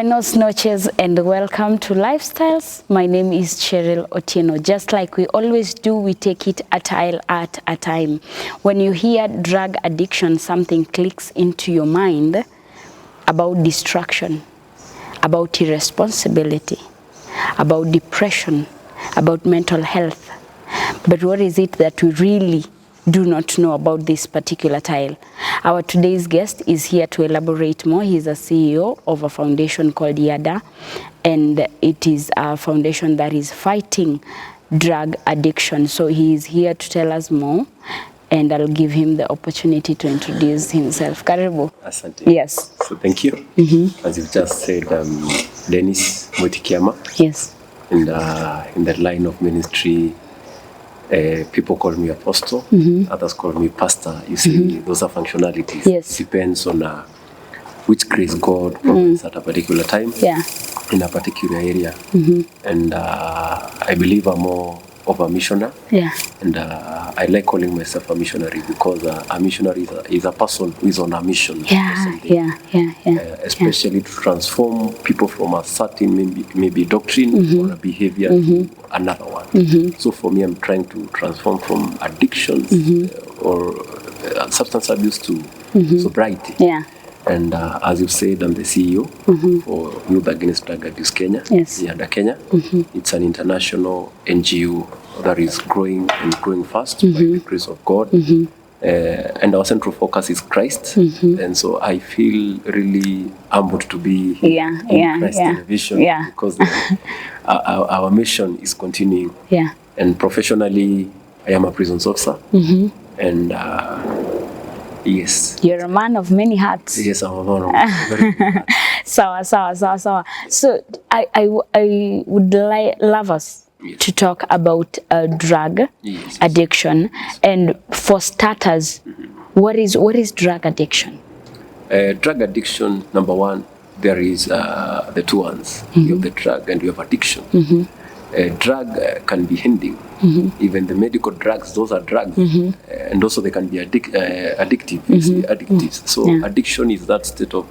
Buenos noches and welcome to Lifestyles. My name is Cheryl Otieno. Just like we always do, we take it a tile at a time. When you hear drug addiction, something clicks into your mind about distraction, about irresponsibility, about depression, about mental health. But what is it that we really do not know about this particular tile? Our today's guest is here to elaborate more. He's a CEO of a foundation called YADA, and it is a foundation that is fighting drug addiction. So he is here to tell us more, and I'll give him the opportunity to introduce himself. Karibu. Asante. Yes. So thank you. As you've just said, Dennis Motikiama. Yes. In the line of ministry, people call me apostle, others call me pastor. You see, those are functionalities. Yes. Depends on which grace God provides at a particular time, in a particular area. And I believe I'm more of a missionary. And I like calling myself a missionary because a missionary is a person who is on a mission. Especially to transform people from a certain maybe doctrine or a behavior to another one. So for me, I'm trying to transform from addictions or substance abuse to sobriety. And as you said, I'm the CEO for Youth Against Drug Abuse Kenya, YADA Kenya. It's an international NGO that is growing and growing fast by the grace of God. And our central focus is Christ. And so I feel really humbled to be in Christ Television because our mission is continuing. And professionally, I am a prisons officer. And yes. You're a man of many hats. Yes, I'm a man of very many hats. So I would love us to talk about drug addiction. And for starters, what is drug addiction? Drug addiction, number one, there is the two ones. You have the drug and you have addiction. Drug can be ending. Even the medical drugs, those are drugs. And also they can be addictive. You see, addictives. So addiction is that state of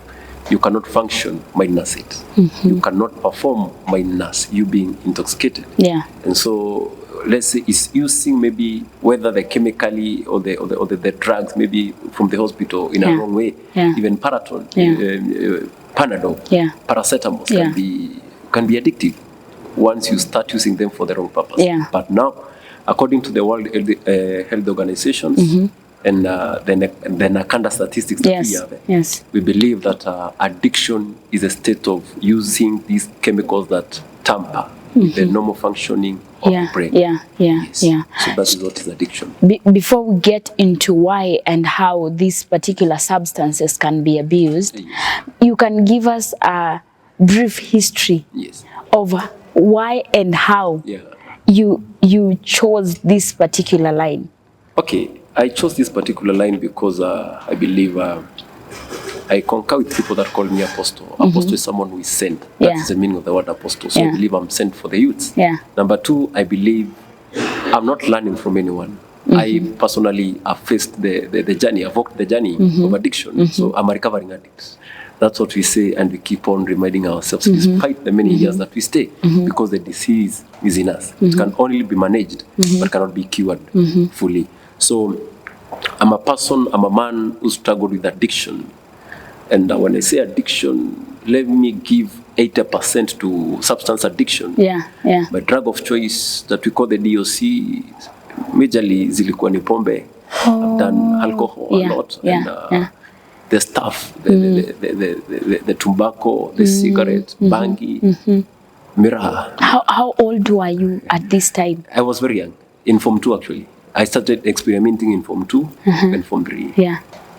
you cannot function minus it. You cannot perform minus you being intoxicated. And so let's say it's using maybe whether the chemically or the drugs maybe from the hospital in a wrong way. Even Paraton, Panadol, paracetamol can be addictive once you start using them for the wrong purpose. But now, according to the World Health Organizations and the NACANDA statistics that we have, we believe that addiction is a state of using these chemicals that tamper with the normal functioning of the brain. So that is what is addiction. Before we get into why and how these particular substances can be abused, you can give us a brief history of why and how you chose this particular line. Okay, I chose this particular line because I believe I concur with people that call me apostle. Apostle is someone who is sent. That is the meaning of the word apostle. So I believe I'm sent for the youths. Number two, I believe I'm not learning from anyone. I personally have faced the journey, I've walked the journey of addiction. So I'm a recovering addict. That's what we say, and we keep on reminding ourselves despite the many years that we stay, because the disease is in us. It can only be managed, but cannot be cured fully. So I'm a man who struggled with addiction. And when I say addiction, let me give 80% to substance addiction. My drug of choice that we call the DOC, majorly zilikuwa ni pombe. I've done alcohol a lot. And, the stuff, the tobacco, the cigarettes, bangi, mirror. How old were you at this time? I was very young, in Form 2 actually. I started experimenting in Form 2 and Form 3.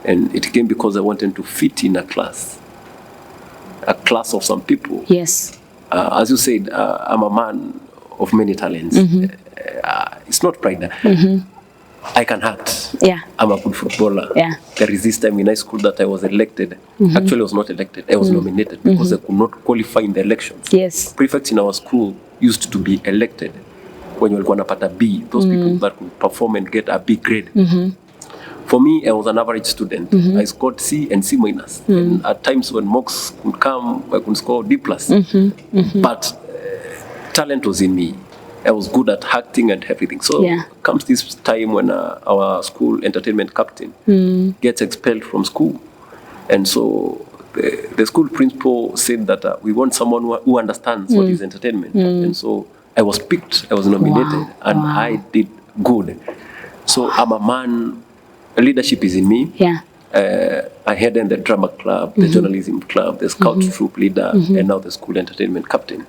And it came because I wanted to fit in a class of some people. As you said, I'm a man of many talents. It's not pride. I can act. I'm a good footballer. There is this time in high school that I was elected. Actually, I was not elected. I was nominated because I could not qualify in the elections. Prefects in our school used to be elected when you were going to put a B. Those people that could perform and get a B grade. For me, I was an average student. I scored C and C minus. And at times when mocks could come, I could score D plus. But talent was in me. I was good at acting and everything. So comes this time when our school entertainment captain gets expelled from school. And so the school principal said that we want someone who understands what is entertainment. And so I was picked, I was nominated, and I did good. So I'm a man, leadership is in me. I head in the drama club, the journalism club, the scout troop leader, and now the school entertainment captain.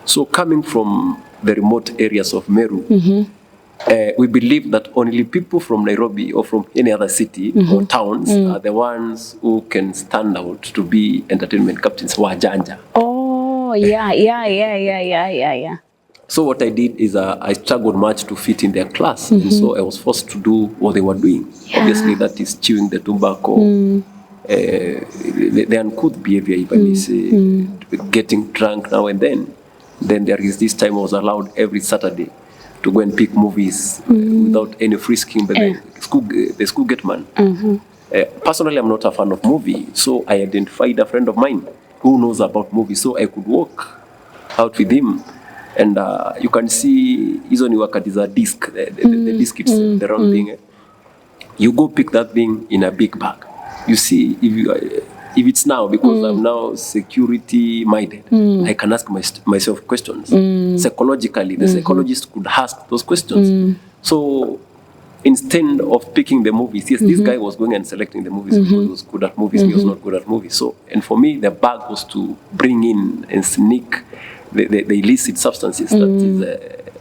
So coming from the remote areas of Meru, we believe that only people from Nairobi or from any other city or towns are the ones who can stand out to be entertainment captains. Wajanja. Oh, yeah. So what I did is I struggled much to fit in their class, and so I was forced to do what they were doing. Obviously, that is chewing the tobacco, the uncouth behavior, if I may say, getting drunk now and then. Then there is this time I was allowed every Saturday to go and pick movies without any frisking, but the school gate man. Personally, I'm not a fan of movie, so I identified a friend of mine who knows about movies, so I could walk out with him. And you can see, hizo ni wakati za disc, the disc itself, the round thing. You go pick that thing in a big bag. You see, if it's now, because I'm now security minded, I can ask myself questions. Psychologically, the psychologist could ask those questions. So instead of picking the movies, yes, this guy was going and selecting the movies because he was good at movies, he was not good at movies. So, and for me, the bag was to bring in and sneak the illicit substances, that is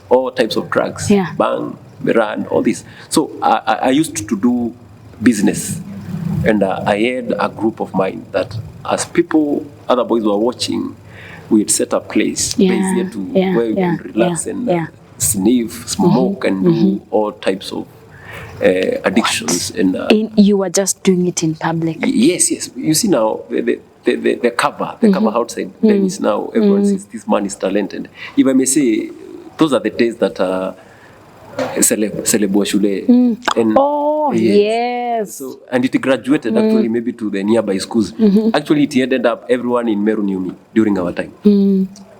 all types of drugs, bang, Miran, all this. So I used to do business, and I had a group of mine that as people, other boys were watching, we had set up place here to where you can relax and sniff, smoke, and do all types of addictions. And you were just doing it in public? Yes. You see now, the cover outside, then is now everyone says this man is talented. If I may say, those are the days that celeb wa shule. And yes. So, and it graduated actually maybe to the nearby schools. Actually, it ended up everyone in Meru knew me during our time.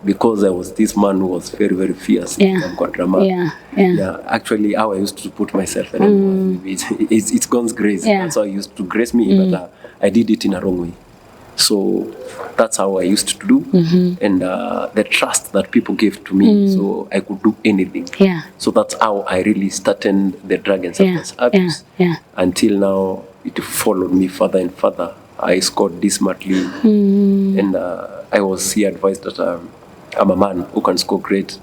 Because I was this man who was very, very fierce. Actually, how I used to put myself, I don't know, it's God's grace. That's how I used to grace me, but I did it in a wrong way. So that's how I used to do, and the trust that people gave to me, so I could do anything. So that's how I really started the drug and substance abuse. Until now, it followed me further and further. I scored this smartly, and I was here advised that I'm a man who can score great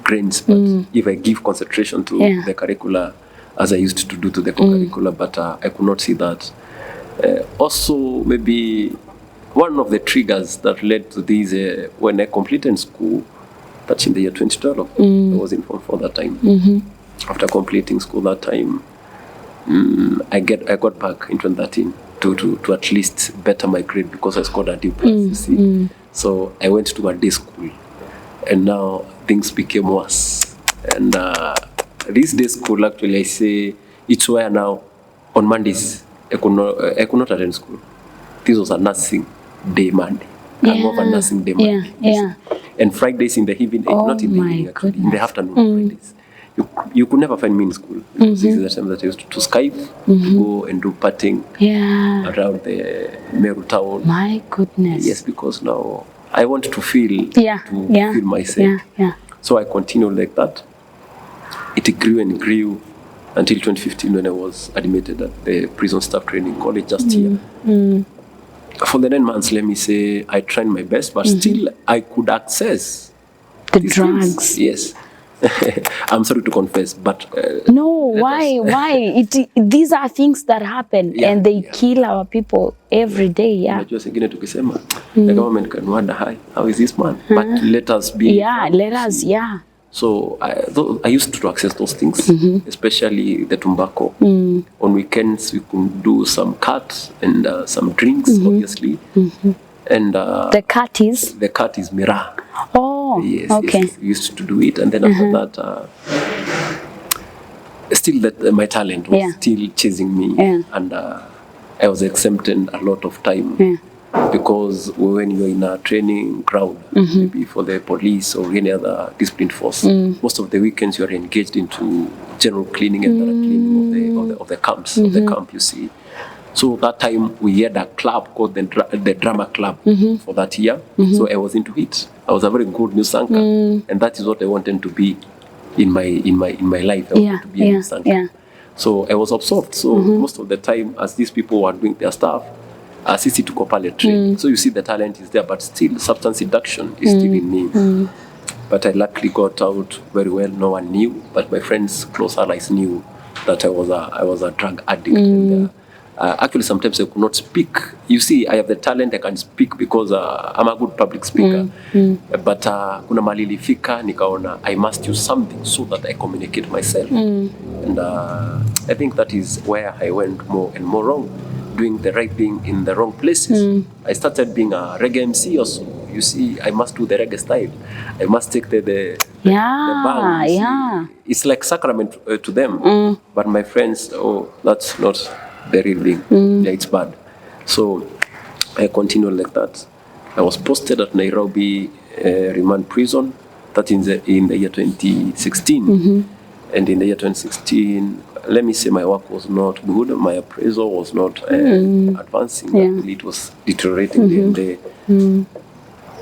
grades, but if I give concentration to the curricula, as I used to do to the co-curricula, but I could not see that. Also, maybe one of the triggers that led to this, when I completed school, that's in the year 2012, I was in Form 4 that time. After completing school that time, I got back in 2013 to at least better my grade because I scored a D+, you see. So I went to a day school, and now things became worse. And this day school, actually, I say, it's where now, on Mondays, I could not attend school. This was a nursing day Monday. I love a nursing day Monday. And Fridays in the evening, not in the evening actually, in the afternoon Fridays. You could never find me in school. This is the time that I used to Skype, to go and do partying around the Meru town. My goodness. Yes, because now I want to feel feel myself. So I continued like that. It grew and grew until 2015 when I was admitted at the prison staff training college just here. For the 9 months, let me say, I tried my best, but still I could access the drugs. Yes. I'm sorry to confess, but... no, why? These are things that happen and they kill our people every day. Unajua singine tukisema, the government can wonder, how is this man? But let us be... So I used to access those things, especially the tobacco. On weekends, we could do some cut and some drinks, obviously. And the cut is? The cut is Mira. Oh, yes, okay. Yes, we used to do it. And then after that, still that my talent was Yeah. still chasing me, Yeah. and I was exempting a lot of time. Yeah. Because when you're in a training crowd, maybe for the police or any other disciplined force, most of the weekends you're engaged into general cleaning and thorough cleaning of the camps, of the camp, you see. So that time we had a club called the drama club for that year. So I was into it. I was a very good news anchor, and that is what I wanted to be in my life. I wanted to be a news anchor. Yeah. So I was absorbed. So most of the time, as these people were doing their stuff, sisi tuko pale train. So you see the talent is there, but still substance seduction is still in me. But I luckily got out very well. No one knew, but my friends, close allies knew that I was a drug addict. And, actually, sometimes I could not speak. You see, I have the talent, I can speak because I'm a good public speaker. But kuna mali ilifika, nikaona I must use something so that I communicate myself. And I think that is where I went more and more wrong, doing the right thing in the wrong places. I started being a reggae MC also. You see, I must do the reggae style. I must take the bang. Yeah. It's like sacrament to them. But my friends, oh, that's not the real thing. Yeah, it's bad. So I continued like that. I was posted at Nairobi remand prison. That in the year 2016. And in the year 2016, let me say my work was not good. My appraisal was not advancing. Actually, it was deteriorating day and day.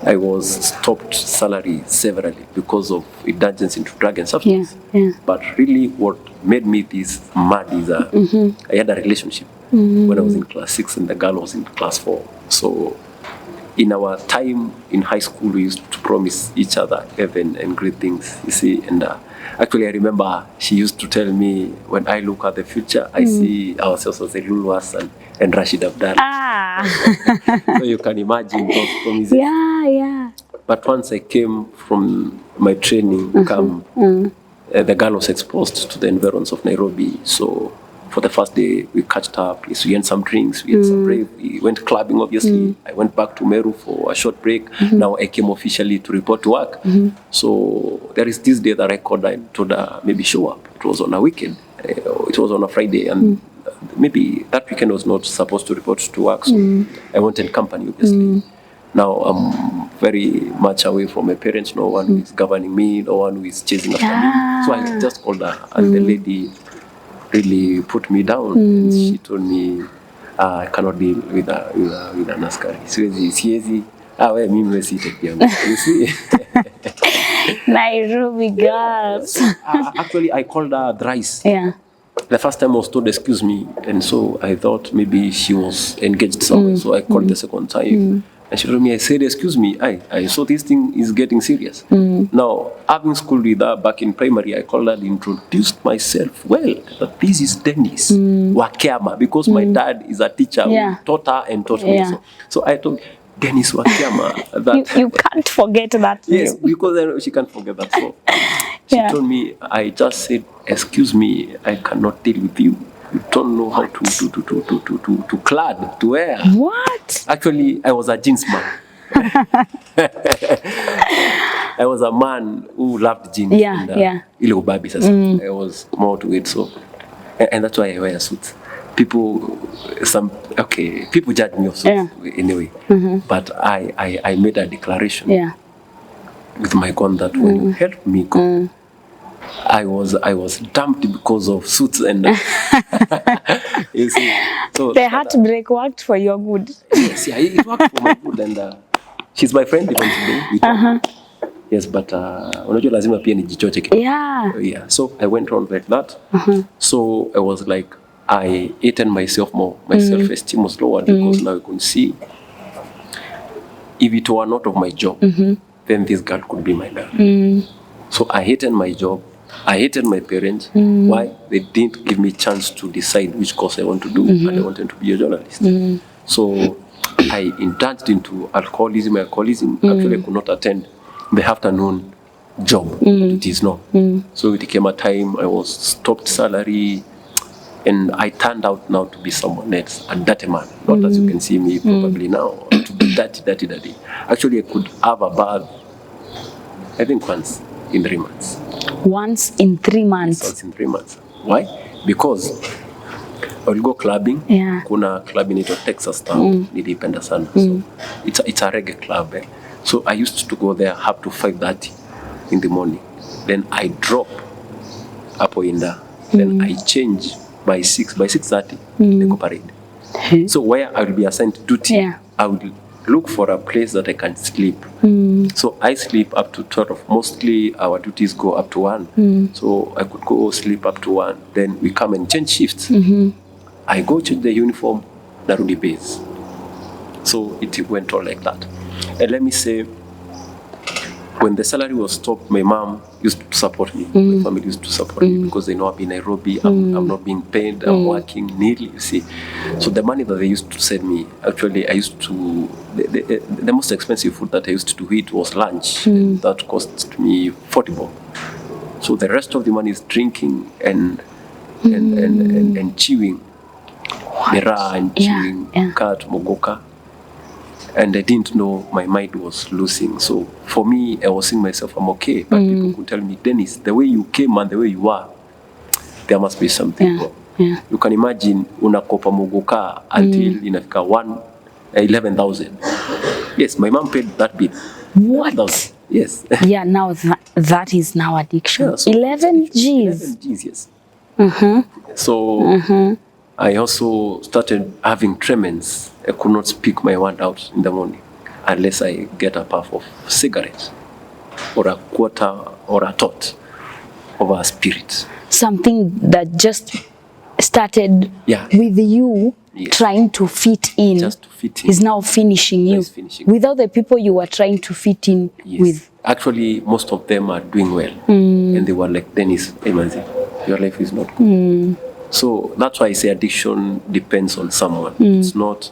I was stopped salary severally because of indulgence into drug and substance. But really what made me this mad is I had a relationship when I was in class 6 and the girl was in class 4. So in our time in high school, we used to promise each other heaven and great things, you see. And actually, I remember she used to tell me, when I look at the future, I see ourselves as Lulu Hassan and Rashid Abdal. So you can imagine those promises. Yeah. But once I came from my training camp, the girl was exposed to the environs of Nairobi. So for the first day, we catched up. We had some drinks, we had some break. We went clubbing, obviously. I went back to Meru for a short break. Now I came officially to report to work. So there is this day that I called her and told her maybe show up. It was on a weekend. It was on a Friday. And maybe that weekend was not supposed to report to work. So I wanted company, obviously. Now I'm very much away from my parents. No one is governing me. No one is chasing after me. So I just called her, and the lady really put me down. And she told me, I cannot deal with an askari. Siwezi. We mimi sitaki yangu. You see? Nairobi girls. Actually, I called her thrice. Yeah. The first time I was told, excuse me. And so I thought maybe she was engaged somewhere. So I called the second time. And she told me, I said, excuse me, I saw this thing is getting serious. Now, having schooled with her back in primary, I called her and introduced myself. Well, that this is Dennis Wakiama, because my dad is a teacher who taught her and taught me. So I told Dennis Wakiama. That You can't forget that. Yes, because I know she can't forget that. So she told me, I just said, excuse me, I cannot deal with you. You don't know how to clad, to wear. What? Actually, I was a jeans man. I was a man who loved jeans. Ile ubabi sasa. I was more to it, so. And that's why I wear suits. People judge me of suits anyway. But I made a declaration with my gun that when you help me go, I was dumped because of suits and you see. So the heartbreak worked for your good. Yes, it worked for my good, and she's my friend even today. Yes, but unajua lazima pia nijichoche kidogo. So I went on like that. So I was like, I hated myself more. My self-esteem was lower because now you can see, if it were not of my job, then this girl could be my girl. So I hated my job. I hated my parents. Why? They didn't give me chance to decide which course I want to do, and I wanted to be a journalist. So I indulged into alcoholism. Actually, I could not attend the afternoon job. It is not. So it became a time I was stopped salary, and I turned out now to be someone else, a dirty man. Not as you can see me probably now, to be dirty. Actually, I could have a bath, I think once in 3 months. Once in 3 months? Once in 3 months. Why? Because I will go clubbing. Yeah. Kuna club inaitwa Texas Town. Nilipenda sana. So it's a reggae club. So I used to go there up to 5:30 in the morning. Then I drop hapo inda. Then I change by 6:30 niko parade. So where I will be assigned duty, I would look for a place that I can sleep. So I sleep up to 12. Mostly our duties go up to 1. So I could go sleep up to 1. Then we come and change shifts. I go change the uniform, narudi base. So it went on like that. And let me say, when the salary was stopped, my mom used to support me. My family used to support me because they know I'm in Nairobi, I'm not being paid, I'm working nearly, you see. So the money that they used to send me, actually I used to, the most expensive food that I used to eat was lunch. And that cost me 40 bob. So the rest of the money is drinking and chewing. Miraa and chewing, cat, mogoka. And I didn't know my mind was losing. So for me, I was seeing myself, I'm okay. But people could tell me, Dennis, the way you came and the way you are, there must be something wrong. You can imagine, unakopa mogoka until inafika 11,000. Yes, my mom paid that bill. What? 11,000. Yes. Yeah, now that is now addiction. Yeah, so 11 Gs. 11 Gs, yes. So I also started having tremens. I could not speak my word out in the morning unless I get a puff of cigarette or a quarter or a tot of a spirit. Something that just started with you trying to fit in, just to fit in, is now finishing you. Without the people you were trying to fit in with. Actually, most of them are doing well. And they were like, Dennis, hey Manzi, your life is not good. So that's why I say addiction depends on someone. It's not,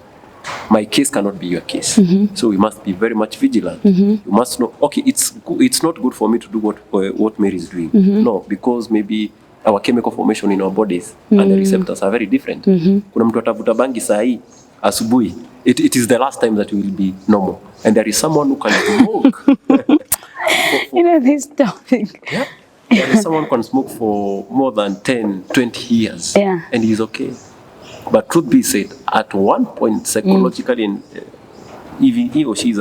my case cannot be your case. So we must be very much vigilant. You must know, okay, it's not good for me to do what Mary is doing. No, because maybe our chemical formation in our bodies and the receptors are very different. Kuna mtu atavuta bangi saa hii asubuhi. It is the last time that you will be normal. And there is someone who can smoke. You know this topic. Yeah. There is someone who can smoke for more than 10, 20 years. And he's okay. But truth be said, at one point, psychologically, and if he or she is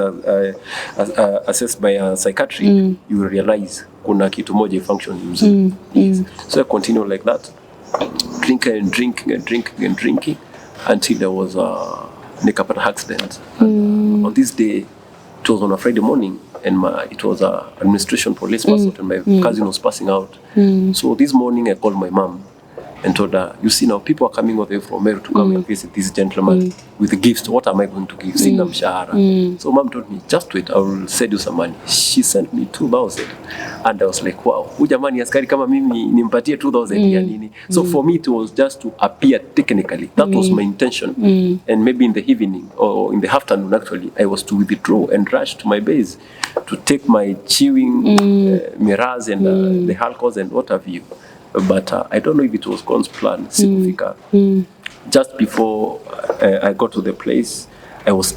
assessed by a psychiatric, you will realize kuna kitu moja function mzuri. So I continue like that, drinking and drinking and drinking and drinking until there was a nikapata accident. And on this day, it was on a Friday morning, and it was a administration police pass out, and my cousin was passing out. So this morning I called my mom and told her, you see now, people are coming all the way from Meru to come and visit this gentleman with gifts. What am I going to give? Sina mshahara. So mom told me, just wait, I will send you some money. She sent me 2,000. And I was like, wow, huyu jamani askari kama mimi nimpatie 2,000 ya nini? So for me, it was just to appear technically. That was my intention. And maybe in the evening or in the afternoon, actually, I was to withdraw and rush to my base to take my chewing, miras and the alcohols and what have you. But I don't know if it was God's plan. Just before I got to the place, I was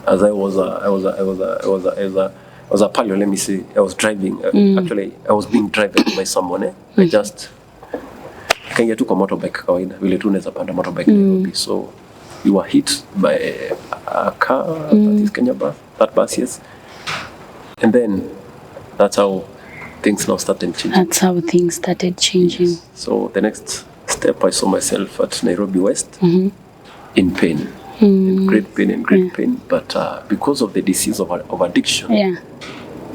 as I was a palio. Let me say, I was driving. Actually, I was being driven by someone. I just kaingia tu kwa motorbike kawaida. Vile tu unaweza panda motorbike Nairobi. So we were hit by a car. That is Kenya bus. That bus, yes. And then that's how things now started changing. That's how things started changing. Yes. So the next step, I saw myself at Nairobi West in pain, in great pain. But because of the disease of addiction,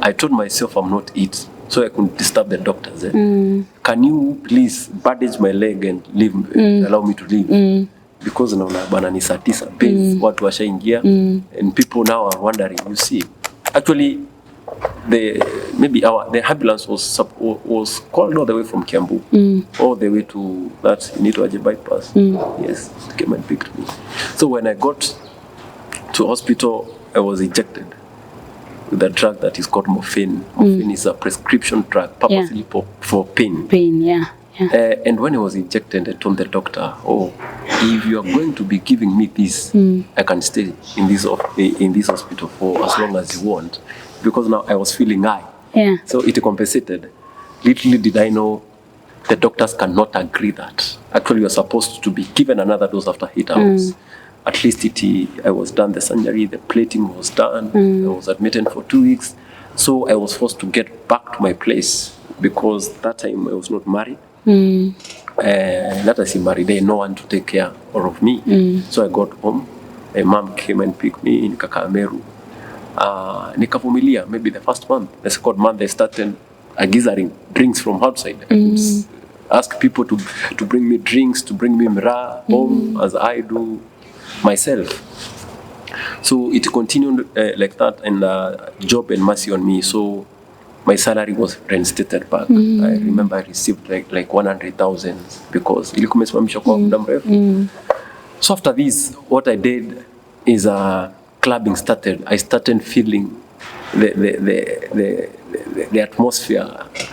I told myself I'm not it, so I couldn't disturb the doctors. Can you please bandage my leg and leave, allow me to leave? Because now bana ni saa 9 base, watu washaingia, and people now are wondering. You see, actually, the ambulance was called all the way from Kiambu, all the way to that Initoaje bypass. Yes, it came and picked me. So when I got to hospital, I was injected with a drug that is called morphine. Morphine is a prescription drug purposely for pain. And when I was injected, I told the doctor, "Oh, if you are going to be giving me this, I can stay in this hospital for as long as you want." Because now I was feeling high. So it compensated. Little did I know the doctors cannot agree that. Actually, you're supposed to be given another dose after 8 hours. At least I was done the surgery, the plating was done, I was admitted for 2 weeks. So I was forced to get back to my place because that time I was not married. Not as married, there no one to take care of me. So I got home. My mom came and picked me in Kakameru. Nikavumilia, maybe the first month. The second month they started gizzering drinks from outside. I would ask people to bring me drinks, to bring me mira home as I do myself. So it continued like that, and job and mercy on me. So my salary was reinstated back. I remember I received like 100,000 because ilikuwa imesimamishwa kwa muda mrefu. So after this, what I did is clubbing started. I started feeling the atmosphere.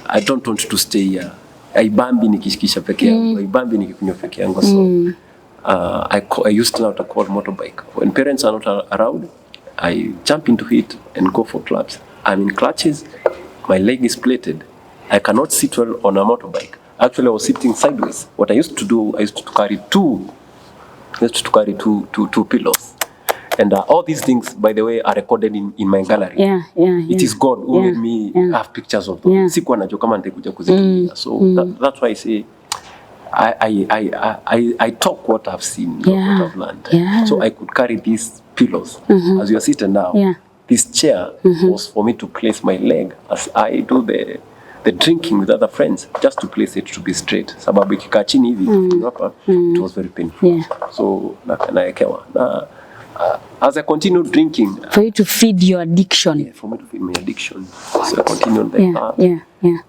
I don't want to stay here. Aibambi nikishikisha peke yangu, aibambi nikikunywa peke yangu. So I used now to call motorbike. When parents are not around, I jump into it and go for clubs. I'm in clutches, my leg is plated. I cannot sit well on a motorbike. Actually, I was sitting sideways. What I used to do, I used to carry two pillows. And all these things, by the way, are recorded in my gallery. It is God who made me have pictures of them. Sikuwa najua kama nitakuja kuzitumia. So that's why I say, I talk what I've seen, not what I've learned. So I could carry these pillows. As you're sitting now, this chair was for me to place my leg as I do the drinking with other friends, just to place it to be straight. Sababu ikikaa chini hivi, it was very painful. So naekewa. As I continued drinking, for you to feed your addiction. For me to feed my addiction. So I continued like that.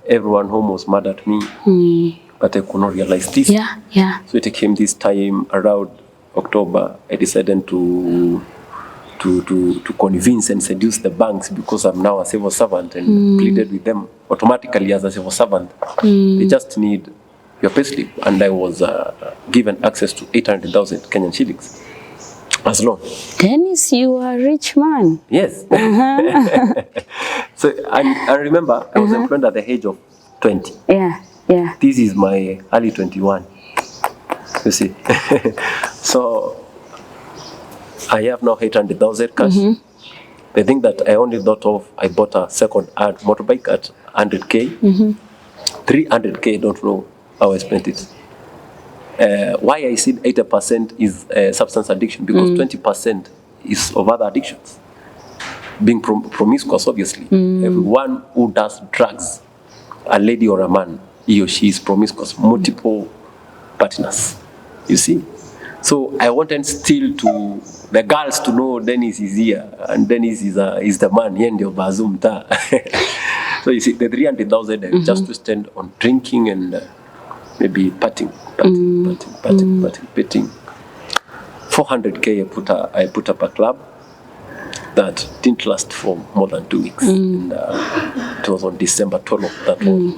Everyone home was mad at me. But I could not realize this. So it came this time around October. I decided to convince and seduce the banks because I'm now a civil servant and pleaded with them automatically as a civil servant. They just need your payslip, and I was given access to 800,000 Kenyan shillings as loan. Dennis, you are a rich man. Yes. So I remember I was employed at the age of 20. This is my early 21. You see. So I have now 800,000 cash. The thing that I only thought of, I bought a second-hand motorbike at 100K. 300K, don't know how I spent it. Why I said 80% is substance addiction, because 20% is of other addictions. Being promiscuous, obviously. Everyone who does drugs, a lady or a man, he or she is promiscuous, multiple partners, you see. So I wanted still to the girls to know Dennis is here, and Dennis is the man, yendio bazumta. So you see, the 300,000 I just to stand on drinking and maybe patting. 400K I put up a club that didn't last for more than 2 weeks. And it was on December 12th.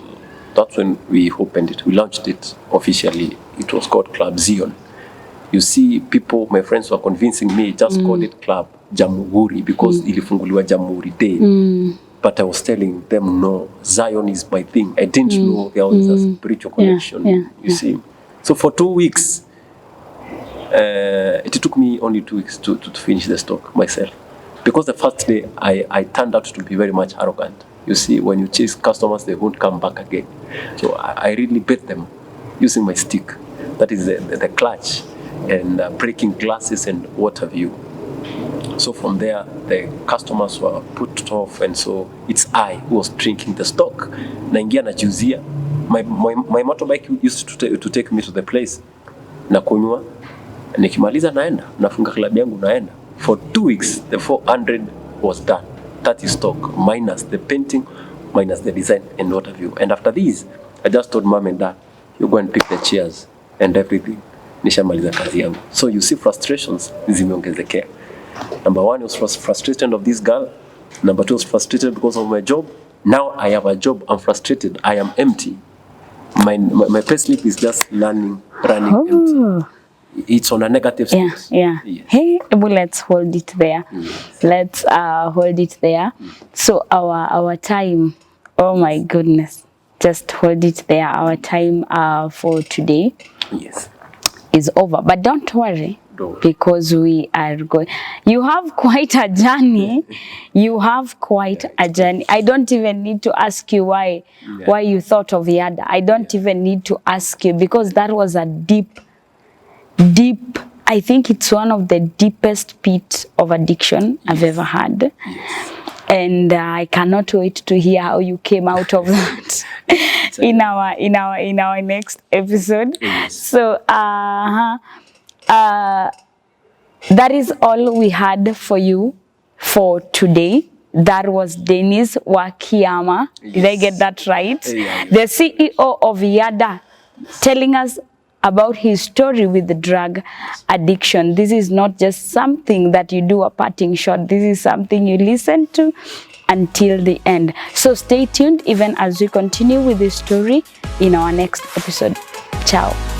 That's when we opened it. We launched it officially. It was called Club Zion. You see, people, my friends were convincing me, just called it Club Jamhuri because ilifunguliwa Jamhuri Day. But I was telling them, no, Zion is my thing. I didn't know there was a spiritual connection, you see. So for 2 weeks, it took me only 2 weeks to finish the stock myself. Because the first day, I turned out to be very much arrogant. You see, when you chase customers, they won't come back again. So I really beat them using my stick. That is the clutch, and breaking glasses and what have you. So from there, the customers were put off, and so it's I who was drinking the stock. Naingia na juzia. My motorbike used to take me to the place. Nakunywa, nikimaliza naenda, nafunga club yangu naenda. For 2 weeks, the 400 was done. That is stock, minus the painting, minus the design, and what have you. And after this, I just told mom and dad, you go and pick the chairs and everything. Nishamaliza kazi yangu. So you see, frustrations zimeongezekea. Number one, I was frustrated of this girl. Number two, I was frustrated because of my job. Now I have a job, I'm frustrated. I am empty. My payslip is just running empty. It's on a negative space. Yes. Hey, well, let's hold it there. Let's hold it there. So our time, oh my goodness. just hold it there. Our time for today Yes. is over. But don't worry, Don't. because we are going. You have quite a journey. You have quite a journey. I don't even need to ask you why you thought of Yada. I don't even need to ask you, because that was a deep. I think it's one of the deepest pits of addiction I've ever had. Yes. And I cannot wait to hear how you came out of that in our next episode. Yes. So that is all we had for you for today. That was Dennis Wakiyama. Did I get that right? Yeah. The CEO of Yada, telling us about his story with the drug addiction. This is not just something that you do a parting shot. This is something you listen to until the end. So stay tuned even as we continue with this story in our next episode. Ciao.